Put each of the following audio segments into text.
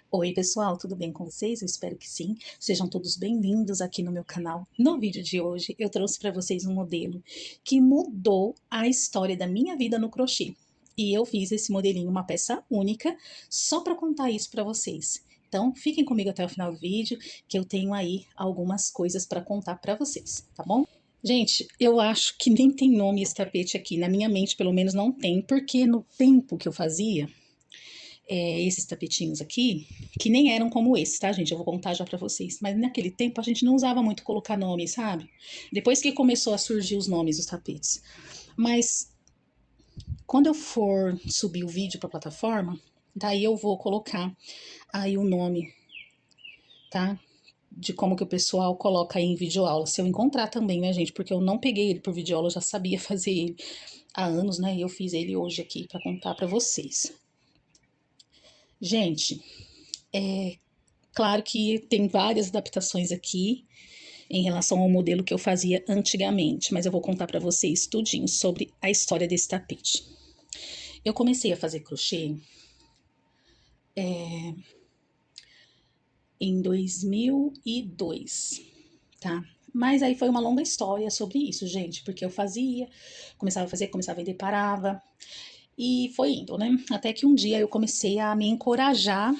Oi, pessoal, tudo bem com vocês? Eu espero que sim. Sejam todos bem-vindos aqui no meu canal. No vídeo de hoje, eu trouxe para vocês um modelo que mudou a história da minha vida no crochê. E eu fiz esse modelinho, uma peça única, só para contar isso para vocês. Então, fiquem comigo até o final do vídeo, que eu tenho aí algumas coisas para contar para vocês, tá bom? Gente, eu acho que nem tem nome esse tapete aqui. Na minha mente, pelo menos, não tem, porque no tempo que eu fazia esses tapetinhos aqui, que nem eram como esse, tá, gente? Eu vou contar já pra vocês. Mas naquele tempo a gente não usava muito colocar nome, sabe? Depois que começou a surgir os nomes dos tapetes. Mas quando eu for subir o vídeo pra plataforma, daí eu vou colocar aí o nome, tá? De como que o pessoal coloca aí em videoaula. Se eu encontrar também, né, gente? Porque eu não peguei ele por videoaula, eu já sabia fazer ele há anos, né? E eu fiz ele hoje aqui pra contar pra vocês. Gente, claro que tem várias adaptações aqui em relação ao modelo que eu fazia antigamente, mas eu vou contar para vocês tudinho sobre a história desse tapete. Eu comecei a fazer crochê em 2002, tá? Mas aí foi uma longa história sobre isso, gente, porque eu fazia, começava a fazer, começava a vender, parava, e foi indo, né? Até que um dia eu comecei a me encorajar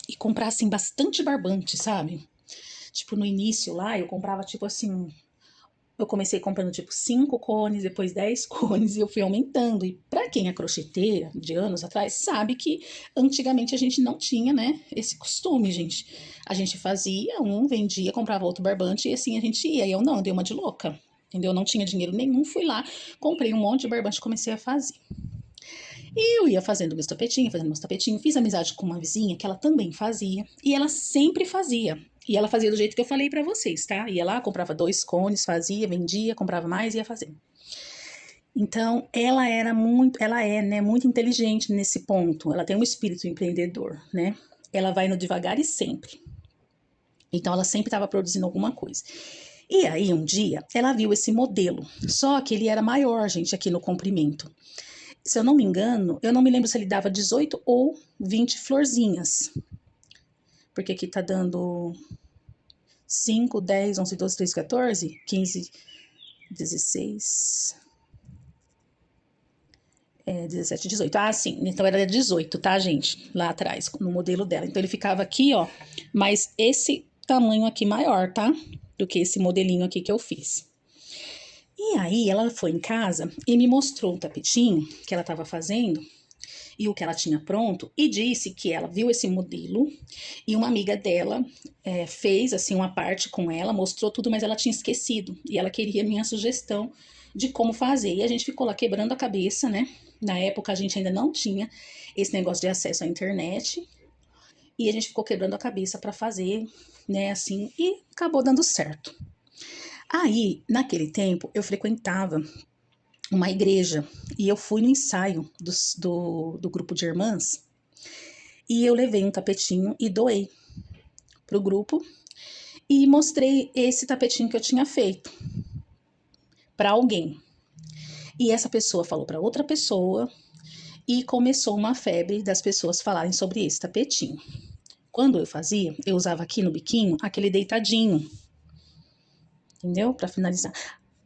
e comprar, assim, bastante barbante, sabe? Tipo, no início lá, eu comprava, tipo assim, eu comecei comprando tipo 5 cones, depois 10 cones, e eu fui aumentando. E para quem é crocheteira de anos atrás, sabe que antigamente a gente não tinha, né, esse costume, gente. A gente fazia um, vendia, comprava outro barbante e assim a gente ia. E eu não, dei uma de louca, entendeu? Eu não tinha dinheiro nenhum, fui lá, comprei um monte de barbante e comecei a fazer. E eu ia fazendo meus tapetinhos, fiz amizade com uma vizinha que ela também fazia, e ela sempre fazia. E ela fazia do jeito que eu falei pra vocês, tá? Ia lá, comprava 2 cones, fazia, vendia, comprava mais e ia fazendo. Então, ela é, né, muito inteligente nesse ponto. Ela tem um espírito empreendedor, né? Ela vai no devagar e sempre. Então, ela sempre estava produzindo alguma coisa. E aí, um dia, ela viu esse modelo, só que ele era maior, gente, aqui no comprimento. Se eu não me engano, eu não me lembro se ele dava 18 ou 20 florzinhas. Porque aqui tá dando 5, 10, 11, 12, 13, 14, 15, 16, 17, 18. Ah, sim. Então era 18, tá, gente? Lá atrás, no modelo dela. Então ele ficava aqui, ó, mas esse tamanho aqui maior, tá? Do que esse modelinho aqui que eu fiz. E aí ela foi em casa e me mostrou o tapetinho que ela tava fazendo e o que ela tinha pronto, e disse que ela viu esse modelo e uma amiga dela fez assim uma parte com ela, mostrou tudo, mas ela tinha esquecido e ela queria minha sugestão de como fazer. E a gente ficou lá quebrando a cabeça, né? Na época a gente ainda não tinha esse negócio de acesso à internet e a gente ficou quebrando a cabeça para fazer, né? Assim, e acabou dando certo. Aí, naquele tempo, eu frequentava uma igreja e eu fui no ensaio do grupo de irmãs e eu levei um tapetinho e doei pro grupo e mostrei esse tapetinho que eu tinha feito para alguém. E essa pessoa falou para outra pessoa e começou uma febre das pessoas falarem sobre esse tapetinho. Quando eu fazia, eu usava aqui no biquinho aquele deitadinho, entendeu? Para finalizar.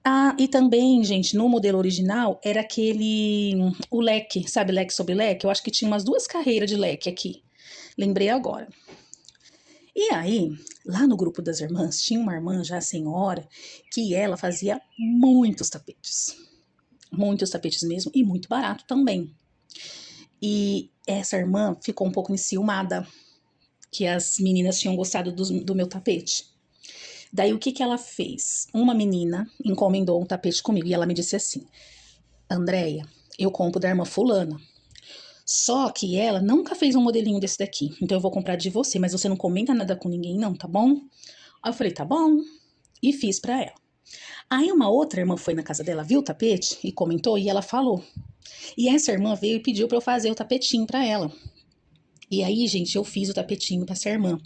Ah, e também, gente, no modelo original era aquele, o leque, sabe, leque sobre leque? Eu acho que tinha umas 2 carreiras de leque aqui. Lembrei agora. E aí, lá no grupo das irmãs, tinha uma irmã já senhora, que ela fazia muitos tapetes mesmo, e muito barato também. E essa irmã ficou um pouco enciumada, que as meninas tinham gostado do meu tapete. Daí o que que ela fez? Uma menina encomendou um tapete comigo e ela me disse assim: Andréia, eu compro da irmã fulana. Só que ela nunca fez um modelinho desse daqui. Então eu vou comprar de você, mas você não comenta nada com ninguém, não, tá bom? Aí eu falei, tá bom. E fiz pra ela. Aí uma outra irmã foi na casa dela, viu o tapete e comentou, e ela falou. E essa irmã veio e pediu pra eu fazer o tapetinho pra ela. E aí, gente, eu fiz o tapetinho pra essa irmã.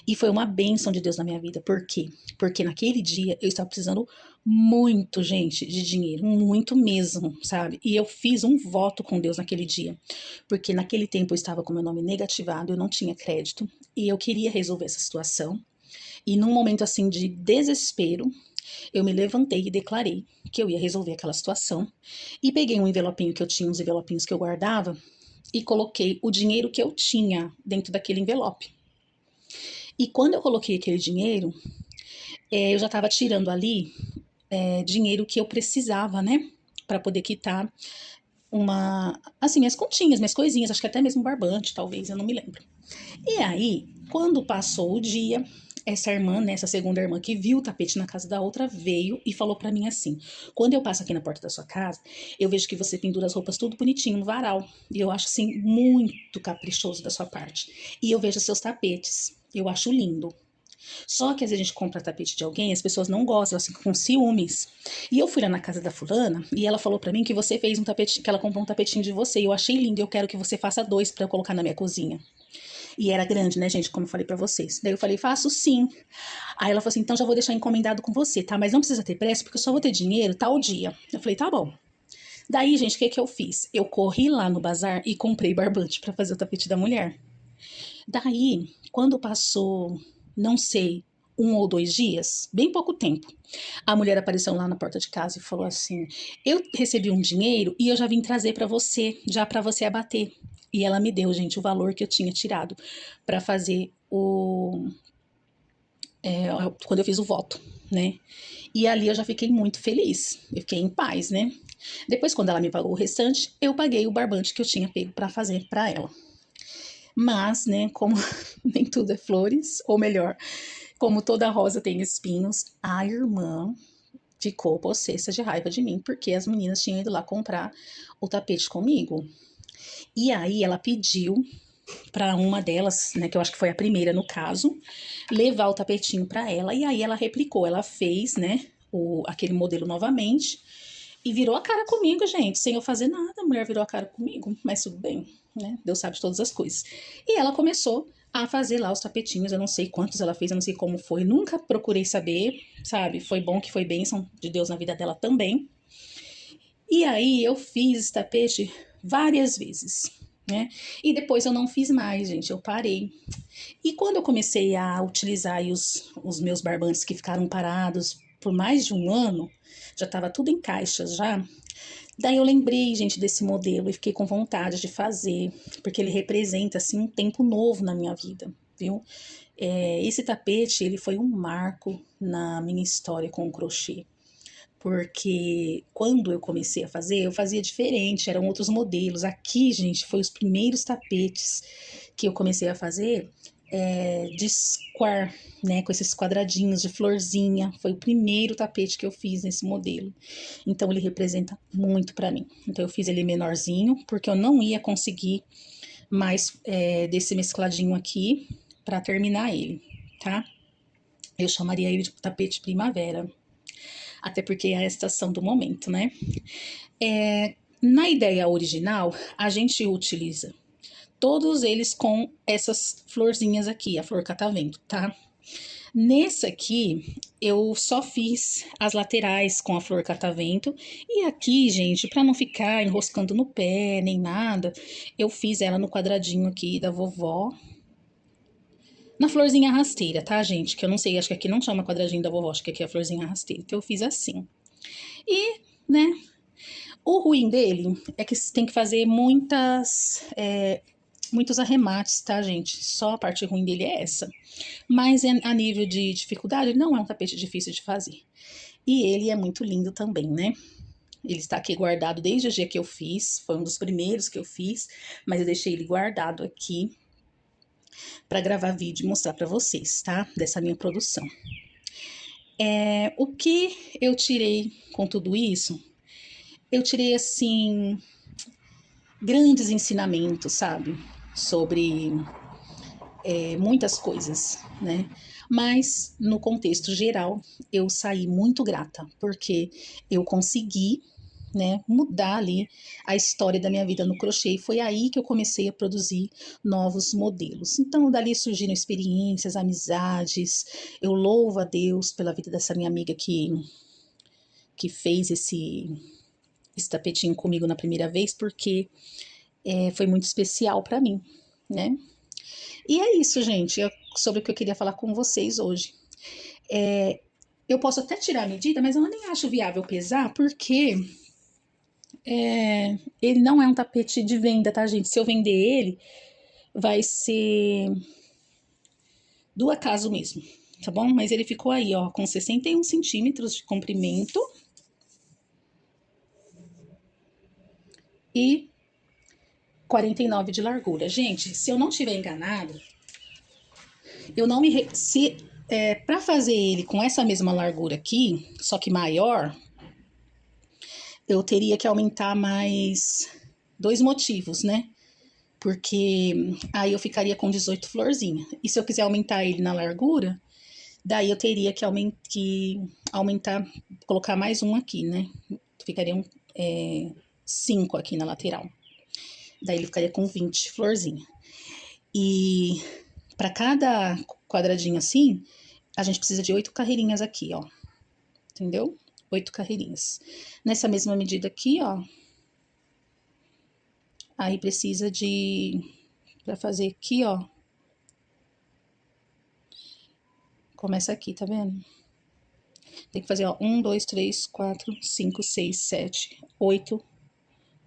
E foi uma bênção de Deus na minha vida. Por quê? Porque naquele dia eu estava precisando muito, gente, de dinheiro, muito mesmo, sabe? E eu fiz um voto com Deus naquele dia, porque naquele tempo eu estava com meu nome negativado, eu não tinha crédito e eu queria resolver essa situação. E num momento assim de desespero, eu me levantei e declarei que eu ia resolver aquela situação. E peguei um envelopinho que eu tinha, uns envelopinhos que eu guardava, e coloquei o dinheiro que eu tinha dentro daquele envelope. E quando eu coloquei aquele dinheiro, eu já estava tirando ali dinheiro que eu precisava, né? Para poder quitar assim, minhas continhas, minhas coisinhas, acho que até mesmo barbante, talvez, eu não me lembro. E aí, quando passou o dia, essa irmã, né, essa segunda irmã que viu o tapete na casa da outra, veio e falou para mim assim: quando eu passo aqui na porta da sua casa, eu vejo que você pendura as roupas tudo bonitinho no varal. E eu acho assim muito caprichoso da sua parte. E eu vejo seus tapetes. Eu acho lindo. Só que às vezes a gente compra tapete de alguém, as pessoas não gostam, elas ficam com ciúmes. E eu fui lá na casa da fulana e ela falou para mim que você fez um tapete, que ela comprou um tapetinho de você. E eu achei lindo, eu quero que você faça dois para eu colocar na minha cozinha. E era grande, né, gente, como eu falei pra vocês. Daí eu falei, faço sim. Aí ela falou assim, então já vou deixar encomendado com você, tá? Mas não precisa ter pressa, porque eu só vou ter dinheiro tal dia. Eu falei, tá bom. Daí, gente, o que que eu fiz? Eu corri lá no bazar e comprei barbante pra fazer o tapete da mulher. Daí, quando passou, não sei, 1 ou 2 dias, bem pouco tempo, a mulher apareceu lá na porta de casa e falou assim: eu recebi um dinheiro e eu já vim trazer pra você, já pra você abater. E ela me deu, gente, o valor que eu tinha tirado pra fazer quando eu fiz o voto, né? E ali eu já fiquei muito feliz, eu fiquei em paz, né? Depois, quando ela me pagou o restante, eu paguei o barbante que eu tinha pego pra fazer pra ela. Mas, né, como nem tudo é flores, ou melhor, como toda rosa tem espinhos, a irmã ficou possessa de raiva de mim, porque as meninas tinham ido lá comprar o tapete comigo. E aí ela pediu para uma delas, né, que eu acho que foi a primeira no caso, levar o tapetinho para ela, e aí ela replicou, ela fez, né, aquele modelo novamente, e virou a cara comigo, gente, sem eu fazer nada, a mulher virou a cara comigo, mas tudo bem, né, Deus sabe de todas as coisas. E ela começou a fazer lá os tapetinhos, eu não sei quantos ela fez, eu não sei como foi, nunca procurei saber, sabe, foi bom que foi bênção de Deus na vida dela também. E aí eu fiz esse tapete várias vezes, né? E depois eu não fiz mais, gente, eu parei. E quando eu comecei a utilizar aí os meus barbantes que ficaram parados por mais de um ano, já estava tudo em caixas já. Daí eu lembrei, gente, desse modelo e fiquei com vontade de fazer, porque ele representa, assim, um tempo novo na minha vida, viu? Esse tapete, ele foi um marco na minha história com o crochê. Porque quando eu comecei a fazer, eu fazia diferente, eram outros modelos. Aqui, gente, foi os primeiros tapetes que eu comecei a fazer de square, né? Com esses quadradinhos de florzinha. Foi o primeiro tapete que eu fiz nesse modelo. Então, ele representa muito para mim. Então, eu fiz ele menorzinho, porque eu não ia conseguir mais desse mescladinho aqui para terminar ele, tá? Eu chamaria ele de tapete primavera. Até porque é a estação do momento, né? Na ideia original, a gente utiliza todos eles com essas florzinhas aqui, a flor catavento, tá? Nesse aqui, eu só fiz as laterais com a flor catavento. E aqui, gente, para não ficar enroscando no pé nem nada, eu fiz ela no quadradinho aqui da vovó. Na florzinha rasteira, tá, gente? Que eu não sei, acho que aqui não chama quadradinho da vovó, acho que aqui é a florzinha rasteira. Então eu fiz assim. E, né, o ruim dele é que você tem que fazer muitos arremates, tá, gente? Só a parte ruim dele é essa. Mas a nível de dificuldade, não é um tapete difícil de fazer. E ele é muito lindo também, né? Ele está aqui guardado desde o dia que eu fiz, foi um dos primeiros que eu fiz, mas eu deixei ele guardado aqui para gravar vídeo e mostrar para vocês, tá? Dessa minha produção. O que eu tirei com tudo isso? Eu tirei, assim, grandes ensinamentos, sabe? Sobre muitas coisas, né? Mas no contexto geral, eu saí muito grata, porque eu consegui, né, mudar ali a história da minha vida no crochê. E foi aí que eu comecei a produzir novos modelos. Então, dali surgiram experiências, amizades. Eu louvo a Deus pela vida dessa minha amiga que fez esse tapetinho comigo na primeira vez, porque foi muito especial para mim, né? E é isso, gente, sobre o que eu queria falar com vocês hoje. Eu posso até tirar a medida, mas eu nem acho viável pesar, porque ele não é um tapete de venda, tá, gente? Se eu vender ele, vai ser do acaso mesmo, tá bom? Mas ele ficou aí, ó, com 61 centímetros de comprimento e 49 de largura. Gente, se eu não estiver enganado, eu não me... Se, para fazer ele com essa mesma largura aqui, só que maior, eu teria que aumentar mais 2 motivos, né? Porque aí eu ficaria com 18 florzinhas. E se eu quiser aumentar ele na largura, daí eu teria que aumentar, colocar mais um aqui, né? Ficariam 5 aqui na lateral. Daí ele ficaria com 20 florzinhas. E para cada quadradinho assim, a gente precisa de 8 carreirinhas aqui, ó. Entendeu? 8 carreirinhas. Nessa mesma medida aqui, ó. Aí precisa pra fazer aqui, ó. Começa aqui, tá vendo? Tem que fazer, ó, 1, 2, 3, 4, 5, 6, 7, 8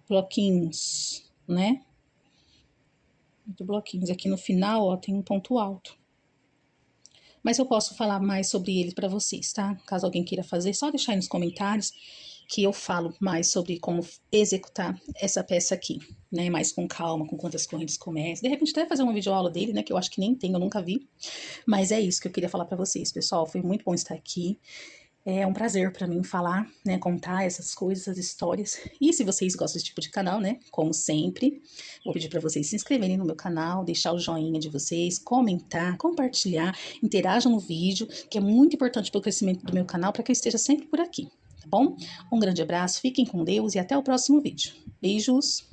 bloquinhos, né? 8 bloquinhos. Aqui no final, ó, tem um ponto alto. Mas eu posso falar mais sobre ele para vocês, tá? Caso alguém queira fazer, só deixar aí nos comentários que eu falo mais sobre como executar essa peça aqui, né? Mais com calma, com quantas correntes começa. De repente até fazer uma videoaula dele, né? Que eu acho que nem tem, eu nunca vi. Mas é isso que eu queria falar para vocês, pessoal. Foi muito bom estar aqui. É um prazer para mim falar, né, contar essas coisas, essas histórias. E se vocês gostam desse tipo de canal, né, como sempre, vou pedir para vocês se inscreverem no meu canal, deixar o joinha de vocês, comentar, compartilhar, interajam no vídeo, que é muito importante para o crescimento do meu canal, para que eu esteja sempre por aqui, tá bom? Um grande abraço, fiquem com Deus e até o próximo vídeo. Beijos!